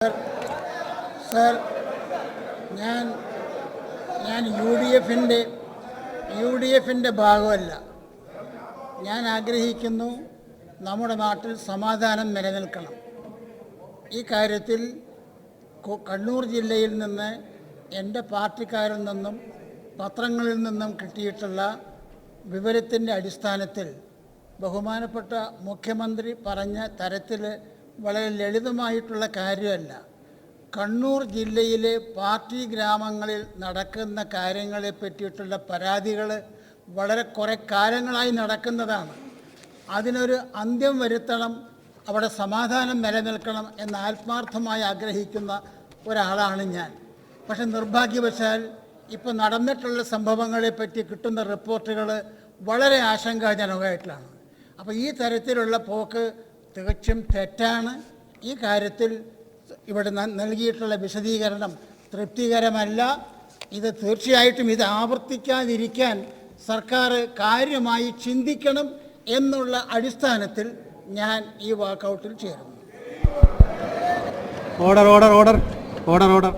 Sir, ഞാൻ U D എഫിൻ്റെ ഭാഗമല്ല. ഞാൻ ആഗ്രഹിക്കുന്നു നമ്മുടെ നാട്ടിൽ സമാധാനം നിലനിൽക്കണം. ഈ കാര്യത്തിൽ കണ്ണൂർ ജില്ലയിൽ നിന്ന് എൻ്റെ പാർട്ടിക്കാരിൽ നിന്നും പത്രങ്ങളിൽ നിന്നും കിട്ടിയിട്ടുള്ള വിവരത്തിൻ്റെ അടിസ്ഥാനത്തിൽ ബഹുമാനപ്പെട്ട മുഖ്യമന്ത്രി പറഞ്ഞ തരത്തിൽ വളരെ ലളിതമായിട്ടുള്ള കാര്യമല്ല. കണ്ണൂർ ജില്ലയിലെ പാർട്ടി ഗ്രാമങ്ങളിൽ നടക്കുന്ന കാര്യങ്ങളെ പറ്റിയിട്ടുള്ള പരാതികൾ വളരെ കുറേ കാലങ്ങളായി നടക്കുന്നതാണ്. അതിനൊരു അന്ത്യം വരുത്തണം, അവിടെ സമാധാനം നിലനിൽക്കണം എന്ന് ആത്മാർത്ഥമായി ആഗ്രഹിക്കുന്ന ഒരാളാണ് ഞാൻ. പക്ഷെ നിർഭാഗ്യവശാൽ ഇപ്പോൾ നടന്നിട്ടുള്ള സംഭവങ്ങളെപ്പറ്റി കിട്ടുന്ന റിപ്പോർട്ടുകൾ വളരെ ആശങ്കാജനകമായിട്ടുള്ളതാണ്. അപ്പോൾ ഈ തരത്തിലുള്ള പോക്ക് തികച്ചും തെറ്റാണ്. ഈ കാര്യത്തിൽ ഇവിടെ നൽകിയിട്ടുള്ള വിശദീകരണം തൃപ്തികരമല്ല. ഇത് തീർച്ചയായിട്ടും ഇത് ആവർത്തിക്കാതിരിക്കാൻ സർക്കാർ കാര്യമായി ചിന്തിക്കണം എന്നുള്ള അടിസ്ഥാനത്തിൽ ഞാൻ ഈ വാക്കൗട്ടിൽ ചേരുന്നു. Order order order order order